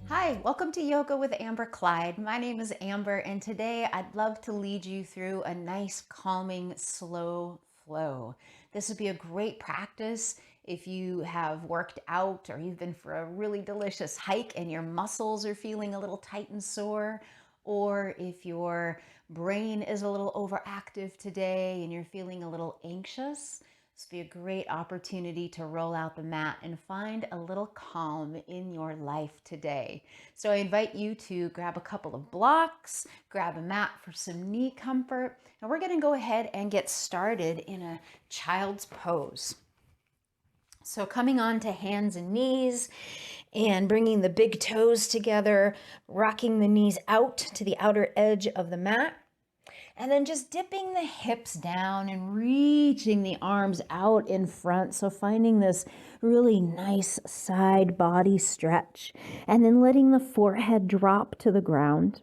Hi, welcome to Yoga with Amber Kleid. My name is Amber, and today I'd love to lead you through a nice, calming, slow flow. This would be a great practice if you have worked out or you've been for a really delicious hike and your muscles are feeling a little tight and sore, or if your brain is a little overactive today and you're feeling a little anxious. This would be a great opportunity to roll out the mat and find a little calm in your life today. So I invite you to grab a couple of blocks, grab a mat for some knee comfort, and we're going to go ahead and get started in a child's pose. So coming on to hands and knees and bringing the big toes together, rocking the knees out to the outer edge of the mat. And then just dipping the hips down and reaching the arms out in front. So finding this really nice side body stretch. And then letting the forehead drop to the ground.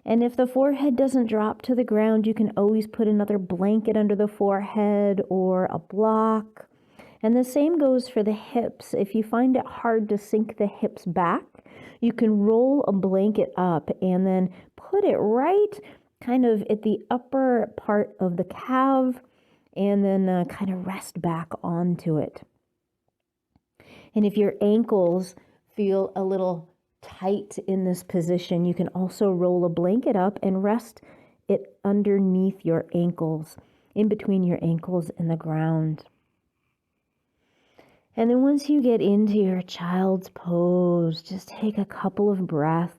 And if the forehead doesn't drop to the ground, you can always put another blanket under the forehead or a block. And the same goes for the hips. If you find it hard to sink the hips back, you can roll a blanket up and then put it right kind of at the upper part of the calf and then kind of rest back onto it. And if your ankles feel a little tight in this position, you can also roll a blanket up and rest it underneath your ankles, in between your ankles and the ground. And then once you get into your child's pose, just take a couple of breaths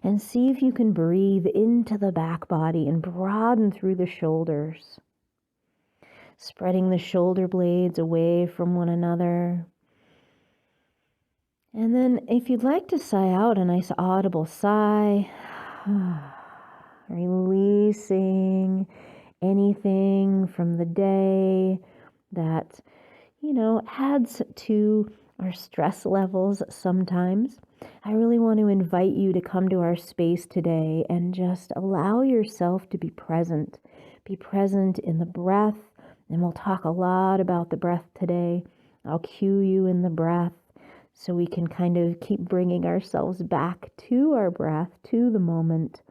and see if you can breathe into the back body and broaden through the shoulders, spreading the shoulder blades away from one another. And then if you'd like to sigh out a nice audible sigh, releasing anything from the day that, adds to our stress levels sometimes. I really want to invite you to come to our space today and just allow yourself to be present. Be present in the breath, and we'll talk a lot about the breath today. I'll cue you in the breath so we can kind of keep bringing ourselves back to our breath, to the moment,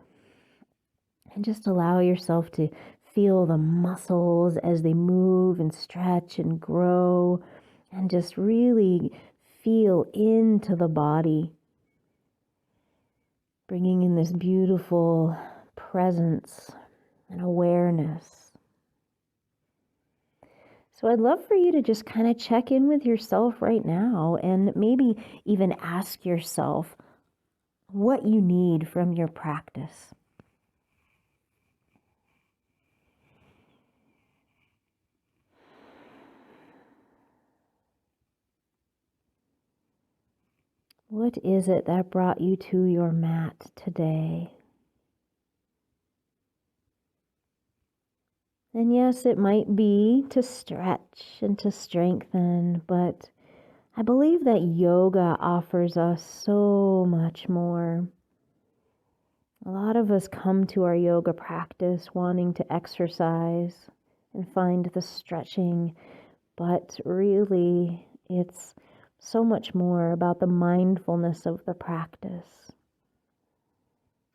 and just allow yourself to feel the muscles as they move and stretch and grow, and just really feel into the body, bringing in this beautiful presence and awareness. So I'd love for you to just kind of check in with yourself right now and maybe even ask yourself what you need from your practice. What is it that brought you to your mat today? And yes, it might be to stretch and to strengthen, but I believe that yoga offers us so much more. A lot of us come to our yoga practice wanting to exercise and find the stretching, but really it's so much more about the mindfulness of the practice.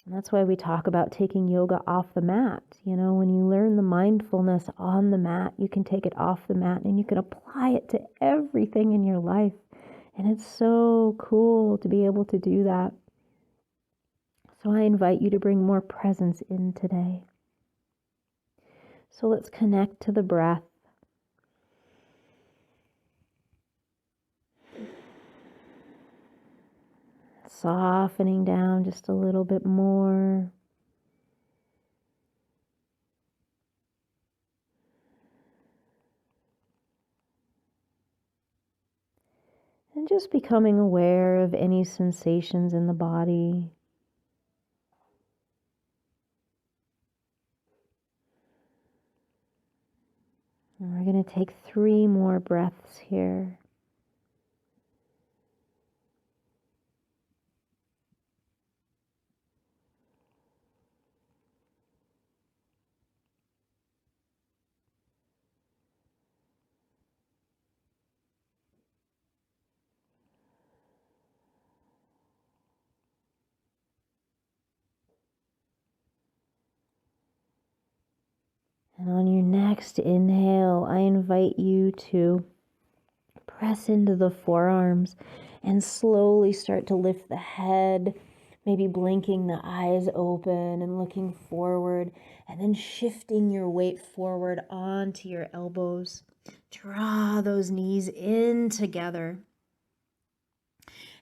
And that's why we talk about taking yoga off the mat. When you learn the mindfulness on the mat, you can take it off the mat and you can apply it to everything in your life. And it's so cool to be able to do that. So I invite you to bring more presence in today. So let's connect to the breath. Softening down just a little bit more. And just becoming aware of any sensations in the body. going to take 3 more breaths here. And on your next inhale, I invite you to press into the forearms and slowly start to lift the head, maybe blinking the eyes open and looking forward, and then shifting your weight forward onto your elbows. Draw those knees in together.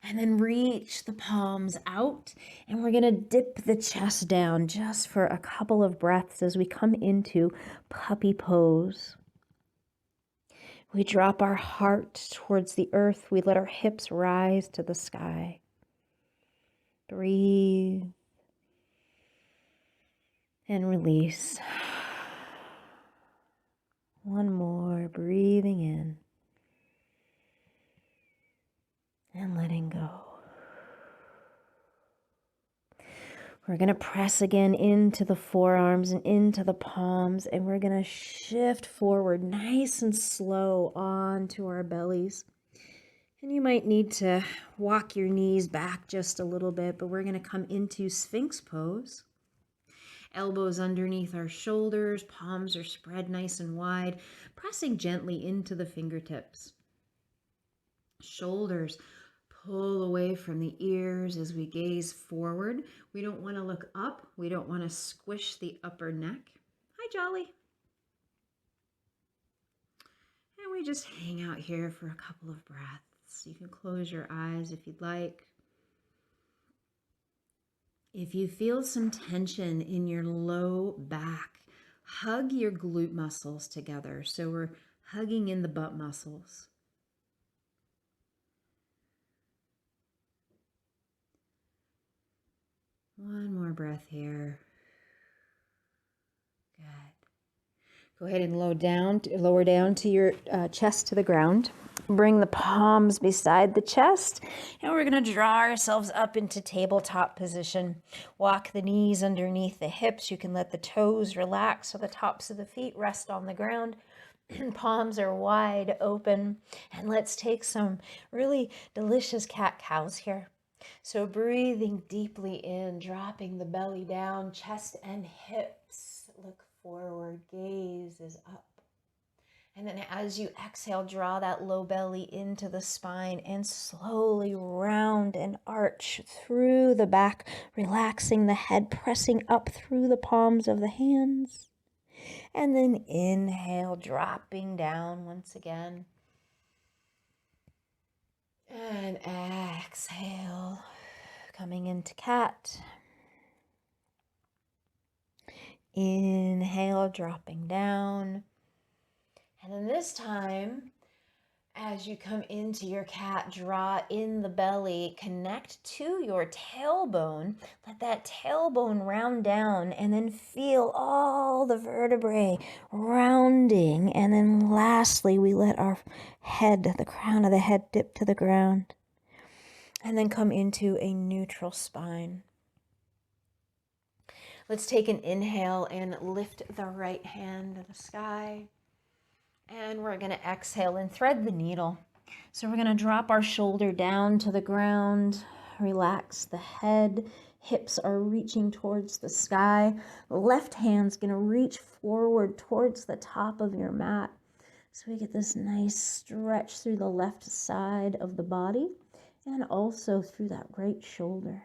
And then reach the palms out, and we're going to dip the chest down just for a couple of breaths as we come into puppy pose. We drop our heart towards the earth. We let our hips rise to the sky. Breathe and release. One more, breathing in and letting go. We're going to press again into the forearms and into the palms, and we're going to shift forward nice and slow onto our bellies. And you might need to walk your knees back just a little bit, but we're going to come into Sphinx Pose. Elbows underneath our shoulders, palms are spread nice and wide, pressing gently into the fingertips. Shoulders pull away from the ears as we gaze forward. We don't want to look up. We don't want to squish the upper neck. Hi, Jolly. And we just hang out here for a couple of breaths. You can close your eyes if you'd like. If you feel some tension in your low back, hug your glute muscles together. So we're hugging in the butt muscles. One more breath here. Good. Go ahead and lower down to your chest to the ground. Bring the palms beside the chest, and we're going to draw ourselves up into tabletop position. Walk the knees underneath the hips. You can let the toes relax so the tops of the feet rest on the ground. Palms are wide open, and let's take some really delicious cat-cows here. So breathing deeply in, dropping the belly down, chest and hips look forward, gaze is up. And then as you exhale, draw that low belly into the spine and slowly round and arch through the back, relaxing the head, pressing up through the palms of the hands. And then inhale, dropping down once again. And exhale, coming into cat. Inhale, dropping down. And then this time, as you come into your cat, draw in the belly, connect to your tailbone. Let that tailbone round down, and then feel all the vertebrae rounding. And then lastly, we let our head, the crown of the head, dip to the ground. And then come into a neutral spine. Let's take an inhale and lift the right hand to the sky. And we're going to exhale and thread the needle. So we're going to drop our shoulder down to the ground, relax the head, hips are reaching towards the sky. The left hand's going to reach forward towards the top of your mat. So we get this nice stretch through the left side of the body and also through that right shoulder.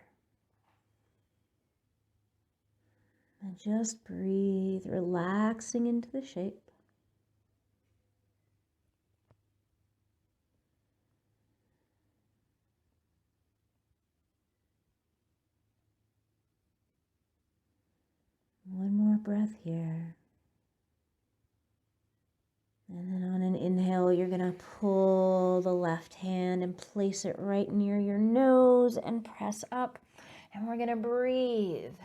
And just breathe, relaxing into the shape. One more breath here. And then on an inhale, you're going to pull the left hand and place it right near your nose and press up. And we're going to breathe,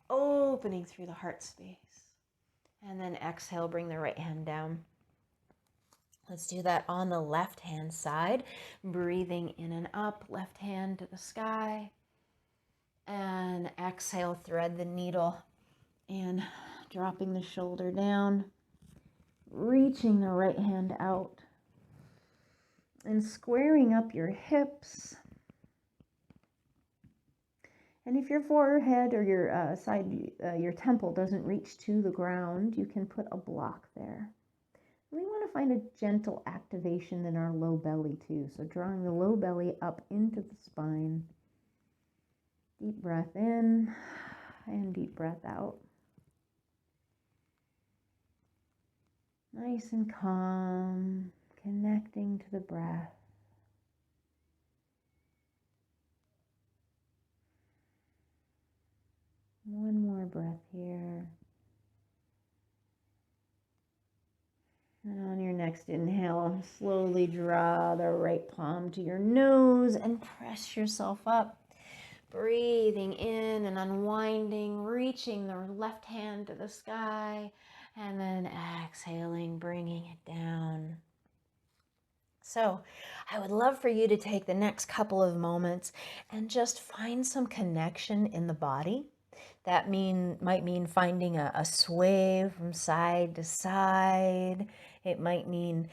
opening through the heart space. And then exhale, bring the right hand down. Let's do that on the left-hand side. Breathing in and up, left hand to the sky. And exhale, thread the needle in, dropping the shoulder down, reaching the right hand out, and squaring up your hips. And if your forehead or your your temple doesn't reach to the ground, you can put a block there. We want to find a gentle activation in our low belly too. So drawing the low belly up into the spine. Deep breath in and deep breath out. Nice and calm, connecting to the breath. One more breath here. And on your next inhale, slowly draw the right palm to your nose and press yourself up. Breathing in and unwinding, reaching the left hand to the sky, and then exhaling, bringing it down. So I would love for you to take the next couple of moments and just find some connection in the body. That might mean finding a sway from side to side. It might mean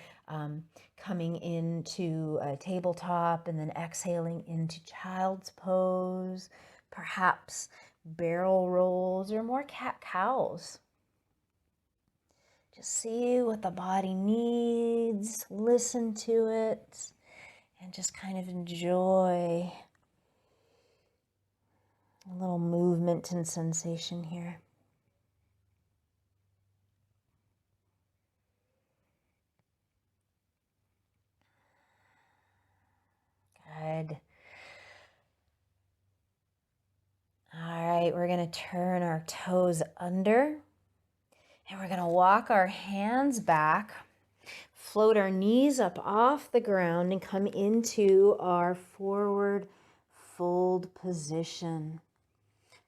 coming into a tabletop and then exhaling into child's pose, perhaps barrel rolls or more cat-cows. Just see what the body needs, listen to it, and just kind of enjoy a little movement and sensation here. Good. All right, we're going to turn our toes under, and we're going to walk our hands back, float our knees up off the ground, and come into our forward fold position.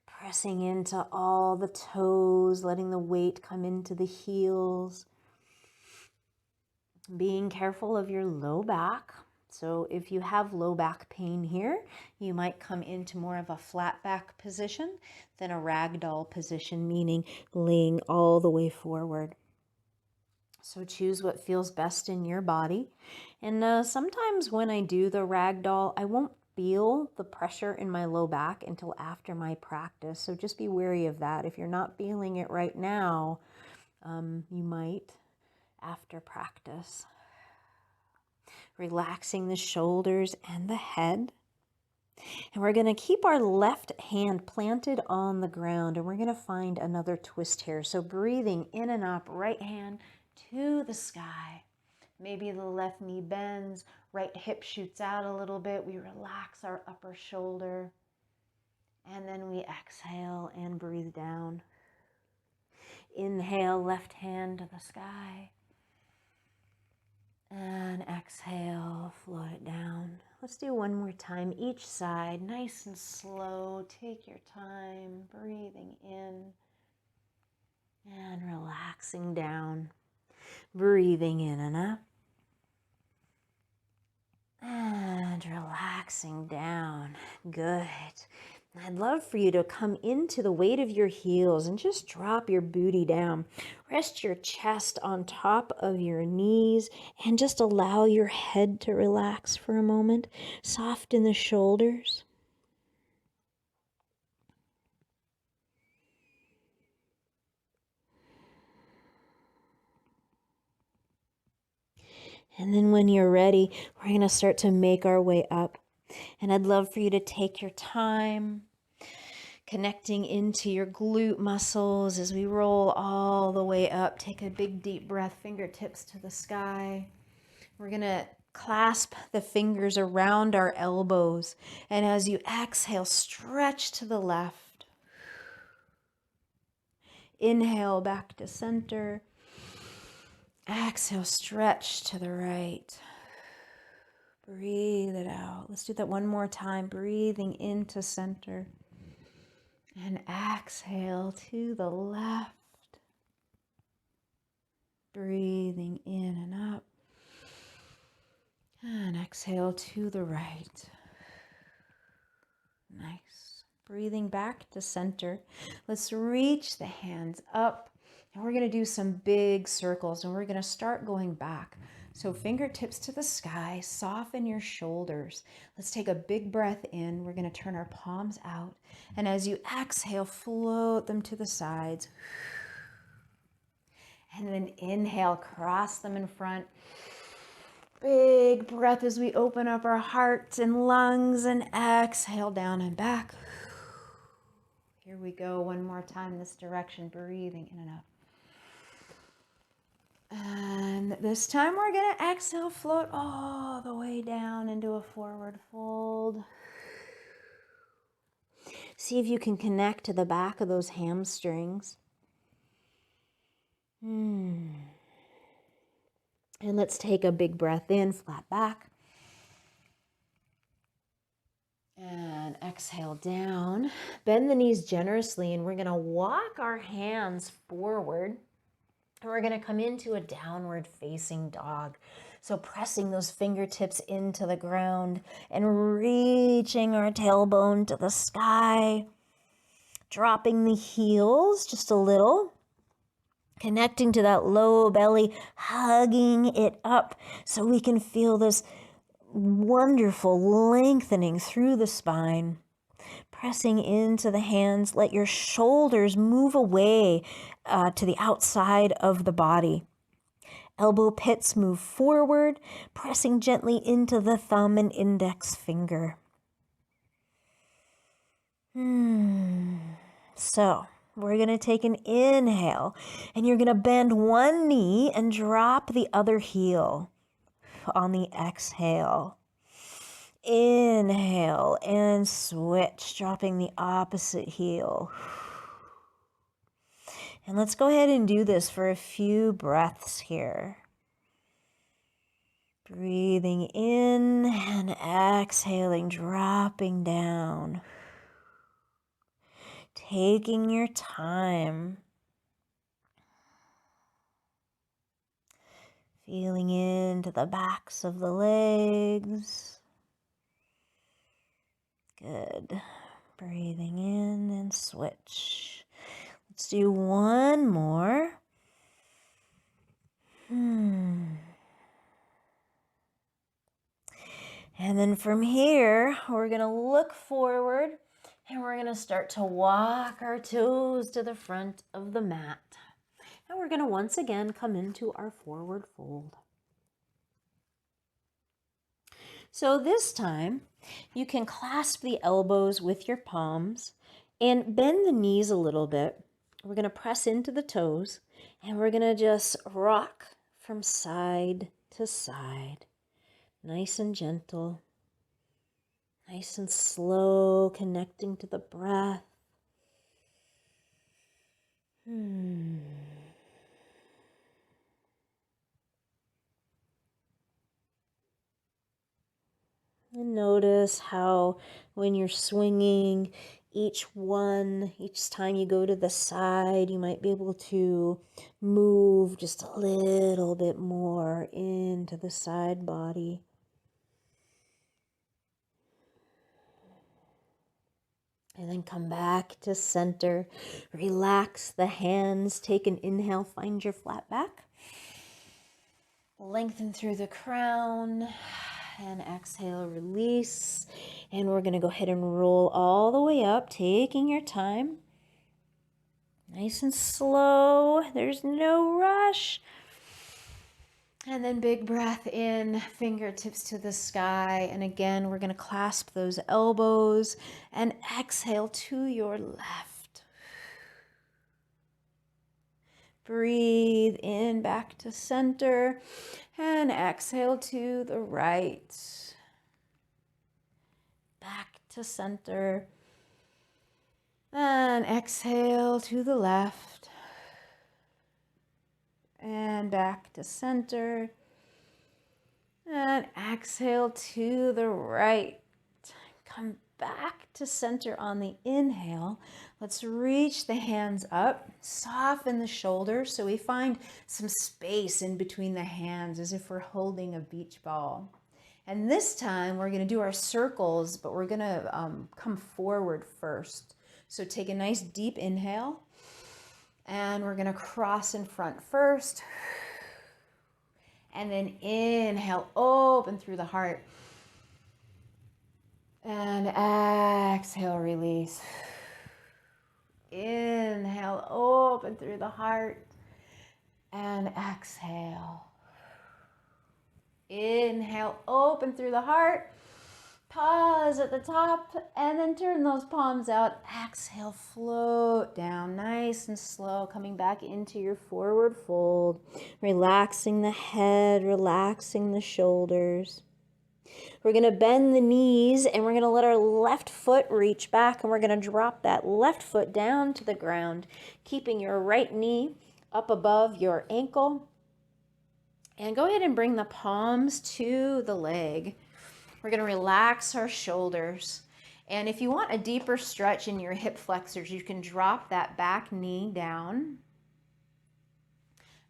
Pressing into all the toes, letting the weight come into the heels. Being careful of your low back. So if you have low back pain here, you might come into more of a flat back position than a ragdoll position, meaning laying all the way forward. So choose what feels best in your body. And sometimes when I do the ragdoll, I won't feel the pressure in my low back until after my practice. So just be wary of that. If you're not feeling it right now, you might after practice. Relaxing the shoulders and the head. And we're going to keep our left hand planted on the ground, and we're going to find another twist here. So breathing in and up, right hand to the sky. Maybe the left knee bends, right hip shoots out a little bit. We relax our upper shoulder. And then we exhale and breathe down. Inhale, left hand to the sky. And exhale, float it down. Let's do one more time, each side, nice and slow. Take your time, breathing in and relaxing down. Breathing in and up. And relaxing down. Good. I'd love for you to come into the weight of your heels and just drop your booty down. Rest your chest on top of your knees and just allow your head to relax for a moment. Soften the shoulders. And then when you're ready, we're going to start to make our way up. And I'd love for you to take your time, connecting into your glute muscles as we roll all the way up. Take a big deep breath, fingertips to the sky. We're going to clasp the fingers around our elbows. And as you exhale, stretch to the left. Inhale back to center. Exhale, stretch to the right. Breathe it out. Let's do that one more time. Breathing into center. And exhale to the left. Breathing in and up. And exhale to the right. Nice. Breathing back to center. Let's reach the hands up. And we're going to do some big circles. And we're going to start going back. So fingertips to the sky. Soften your shoulders. Let's take a big breath in. We're going to turn our palms out. And as you exhale, float them to the sides. And then inhale, cross them in front. Big breath as we open up our hearts and lungs, and exhale down and back. Here we go, one more time this direction, breathing in and out. And this time we're going to exhale, float all the way down into a forward fold. See if you can connect to the back of those hamstrings. And let's take a big breath in, flat back. And exhale down. Bend the knees generously, and we're going to walk our hands forward. And we're going to come into a downward facing dog. So pressing those fingertips into the ground and reaching our tailbone to the sky. Dropping the heels just a little. Connecting to that low belly, hugging it up so we can feel this wonderful lengthening through the spine. Pressing into the hands, let your shoulders move away to the outside of the body. Elbow pits move forward, pressing gently into the thumb and index finger. So, we're going to take an inhale, and you're going to bend one knee and drop the other heel on the exhale. Inhale and switch, dropping the opposite heel. And let's go ahead and do this for a few breaths here. Breathing in and exhaling, dropping down. Taking your time. Feeling into the backs of the legs. Good. Breathing in and switch. Let's do one more. And then from here, we're going to look forward and we're going to start to walk our toes to the front of the mat. And we're going to once again come into our forward fold. So this time, you can clasp the elbows with your palms and bend the knees a little bit. We're going to press into the toes and we're going to just rock from side to side. Nice and gentle. Nice and slow, connecting to the breath. And notice how when you're swinging, each time you go to the side, you might be able to move just a little bit more into the side body. And then come back to center. Relax the hands. Take an inhale. Find your flat back. Lengthen through the crown. And exhale, release. And we're going to go ahead and roll all the way up, taking your time. Nice and slow. There's no rush. And then big breath in, fingertips to the sky. And again, we're going to clasp those elbows and exhale to your left. Breathe in back to center and exhale to the right. Back to center and exhale to the left. And back to center. And exhale to the right. Come back to center on the inhale. Let's reach the hands up. Soften the shoulders so we find some space in between the hands as if we're holding a beach ball. And this time we're going to do our circles, but we're going to come forward first. So take a nice deep inhale, and we're going to cross in front first. And then inhale, open through the heart. And exhale, release. Inhale, open through the heart. And exhale. Inhale, open through the heart. Pause at the top and then turn those palms out. Exhale, float down nice and slow, coming back into your forward fold. Relaxing the head, relaxing the shoulders. We're going to bend the knees and we're going to let our left foot reach back, and we're going to drop that left foot down to the ground, keeping your right knee up above your ankle. And go ahead and bring the palms to the leg. We're going to relax our shoulders. And if you want a deeper stretch in your hip flexors, you can drop that back knee down.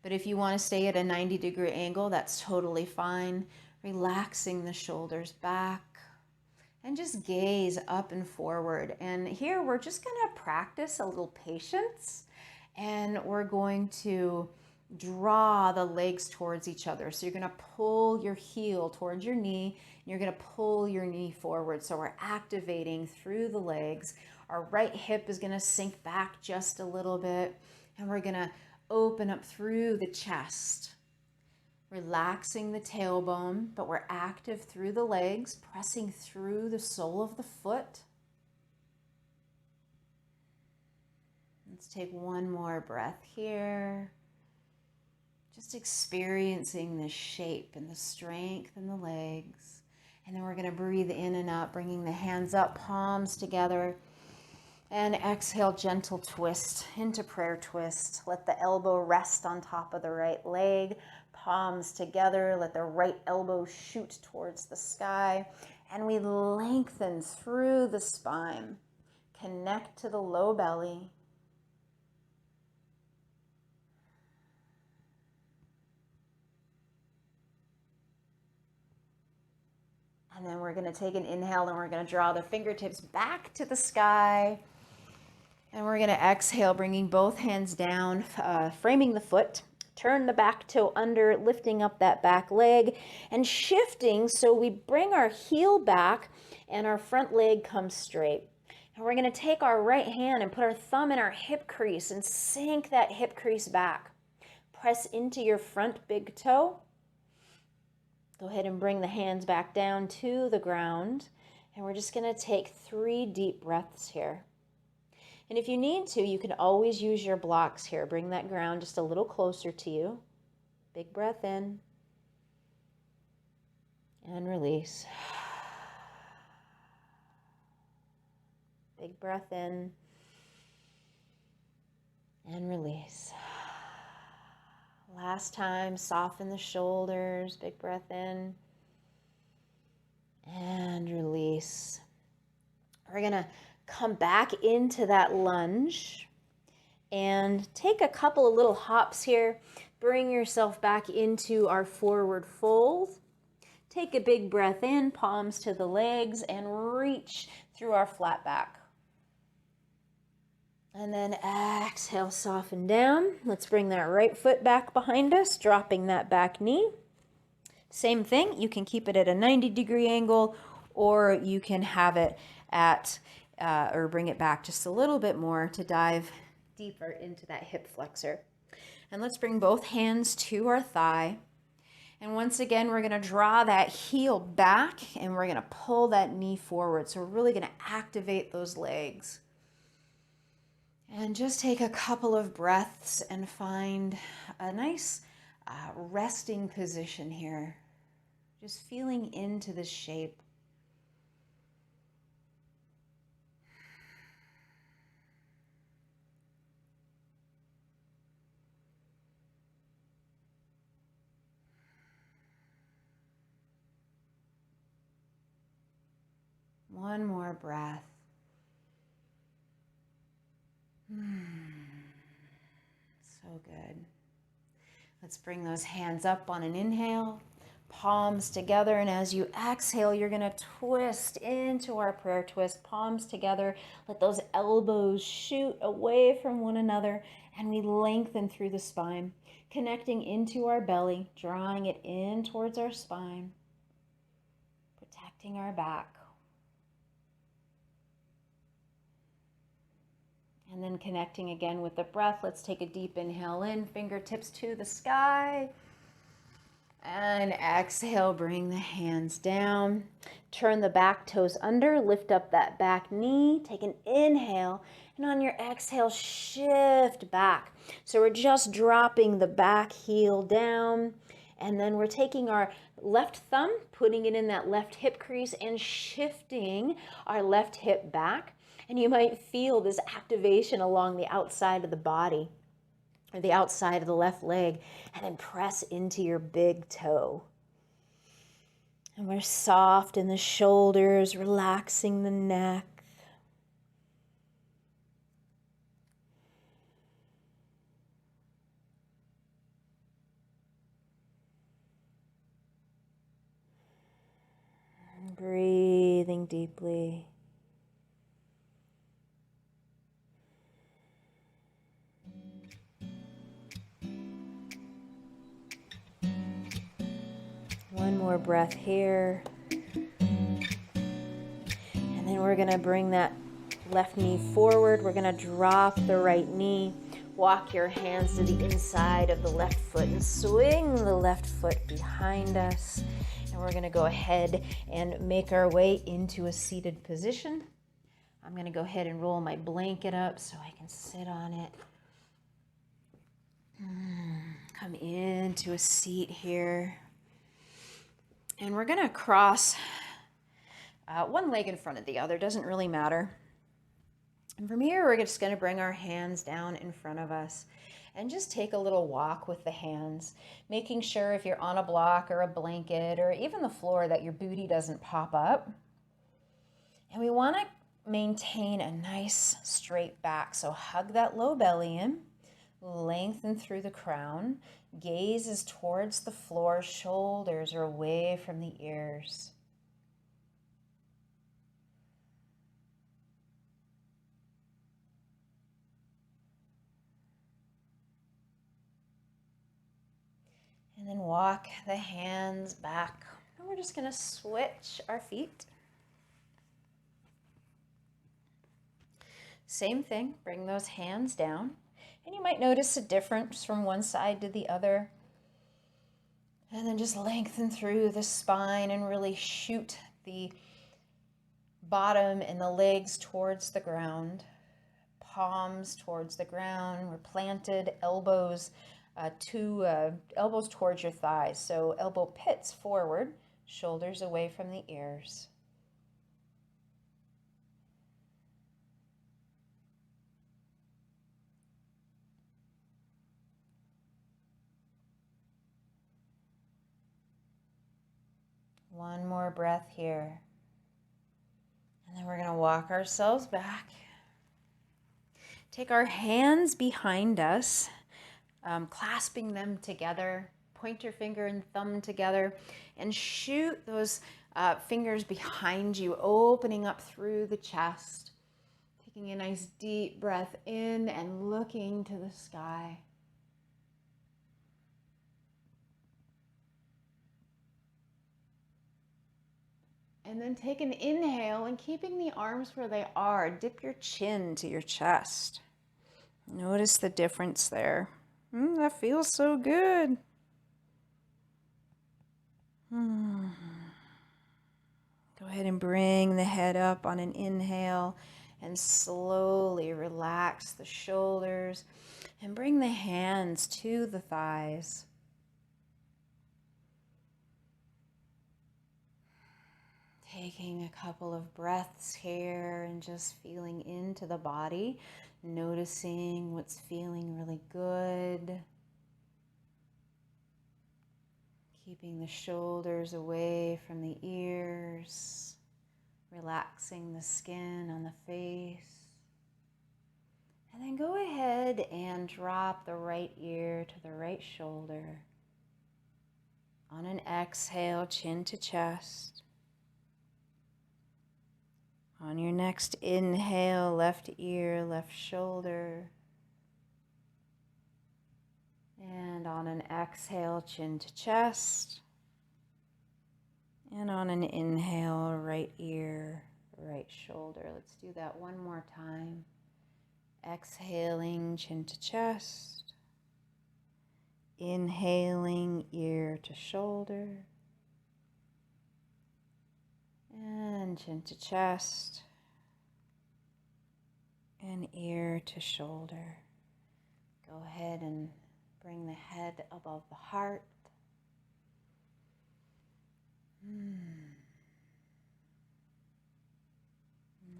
But if you want to stay at a 90-degree angle, that's totally fine. Relaxing the shoulders back and just gaze up and forward. And here we're just going to practice a little patience, and we're going to draw the legs towards each other. So you're going to pull your heel towards your knee, and you're going to pull your knee forward. So we're activating through the legs. Our right hip is going to sink back just a little bit, and we're going to open up through the chest, relaxing the tailbone, but we're active through the legs, pressing through the sole of the foot. Let's take one more breath here. Just experiencing the shape and the strength in the legs. And then we're going to breathe in and out, bringing the hands up, palms together. And exhale, gentle twist into prayer twist. Let the elbow rest on top of the right leg. Palms together. Let the right elbow shoot towards the sky. And we lengthen through the spine. Connect to the low belly. And then we're going to take an inhale, and we're going to draw the fingertips back to the sky. And we're going to exhale, bringing both hands down, framing the foot. Turn the back toe under, lifting up that back leg and shifting so we bring our heel back and our front leg comes straight. And we're going to take our right hand and put our thumb in our hip crease and sink that hip crease back. Press into your front big toe. Go ahead and bring the hands back down to the ground. And we're just going to take 3 deep breaths here. And if you need to, you can always use your blocks here. Bring that ground just a little closer to you. Big breath in. And release. Big breath in. And release. Last time, soften the shoulders. Big breath in. And release. We're going to come back into that lunge and take a couple of little hops here. Bring yourself back into our forward fold. Take a big breath in, palms to the legs, and reach through our flat back. And then exhale, soften down. Let's bring that right foot back behind us, dropping that back knee. Same thing, you can keep it at a 90-degree angle, or you can have it at or bring it back just a little bit more to dive deeper into that hip flexor. And let's bring both hands to our thigh. And once again, we're going to draw that heel back and we're going to pull that knee forward. So we're really going to activate those legs. And just take a couple of breaths and find a nice resting position here. Just feeling into the shape. One more breath. So good. Let's bring those hands up on an inhale, palms together. And as you exhale, you're going to twist into our prayer twist, palms together. Let those elbows shoot away from one another, and we lengthen through the spine, connecting into our belly, drawing it in towards our spine, protecting our back. And then connecting again with the breath. Let's take a deep inhale in, fingertips to the sky. And exhale, bring the hands down. Turn the back toes under, lift up that back knee. Take an inhale, and on your exhale, shift back. So we're just dropping the back heel down, and then we're taking our left thumb, putting it in that left hip crease, and shifting our left hip back. And you might feel this activation along the outside of the body, or the outside of the left leg, and then press into your big toe. And we're soft in the shoulders, relaxing the neck. And breathing deeply. One more breath here. And then we're going to bring that left knee forward. We're going to drop the right knee. Walk your hands to the inside of the left foot and swing the left foot behind us. And we're going to go ahead and make our way into a seated position. I'm going to go ahead and roll my blanket up so I can sit on it. Come into a seat here. And we're going to cross one leg in front of the other. Doesn't really matter. And from here, we're just going to bring our hands down in front of us and just take a little walk with the hands, making sure if you're on a block or a blanket or even the floor that your booty doesn't pop up. And we want to maintain a nice straight back. So hug that low belly in, lengthen through the crown. Gaze is towards the floor, shoulders are away from the ears. And then walk the hands back. And we're just going to switch our feet. Same thing, bring those hands down. And you might notice a difference from one side to the other. And then just lengthen through the spine and really shoot the bottom and the legs towards the ground. Palms towards the ground. We're planted, elbows elbows towards your thighs. So elbow pits forward, shoulders away from the ears. One more breath here. And then we're going to walk ourselves back. Take our hands behind us, clasping them together, pointer finger and thumb together, and shoot those fingers behind you, opening up through the chest. Taking a nice deep breath in and looking to the sky. And then take an inhale and keeping the arms where they are, dip your chin to your chest. Notice the difference there. That feels so good. Go ahead and bring the head up on an inhale and slowly relax the shoulders and bring the hands to the thighs. Taking a couple of breaths here and just feeling into the body, noticing what's feeling really good. Keeping the shoulders away from the ears, relaxing the skin on the face. And then go ahead and drop the right ear to the right shoulder. On an exhale, chin to chest. On your next inhale, left ear, left shoulder. And on an exhale, chin to chest. And on an inhale, right ear, right shoulder. Let's do that one more time. Exhaling, chin to chest. Inhaling, ear to shoulder. And chin to chest. And ear to shoulder. Go ahead and bring the head above the heart.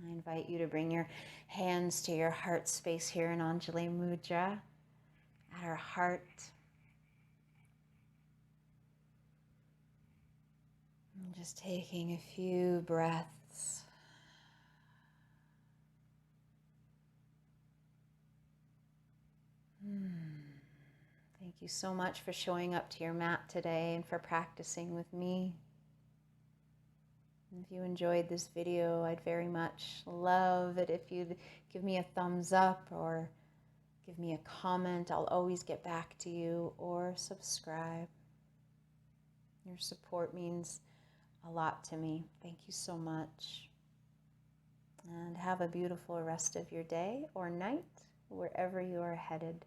I invite you to bring your hands to your heart space here in Anjali Mudra, at our heart. And just taking a few breaths. Thank you so much for showing up to your mat today and for practicing with me. If you enjoyed this video, I'd very much love it if you'd give me a thumbs up or give me a comment. I'll always get back to you, or subscribe. Your support means a lot to me. Thank you so much. And have a beautiful rest of your day or night, wherever you are headed.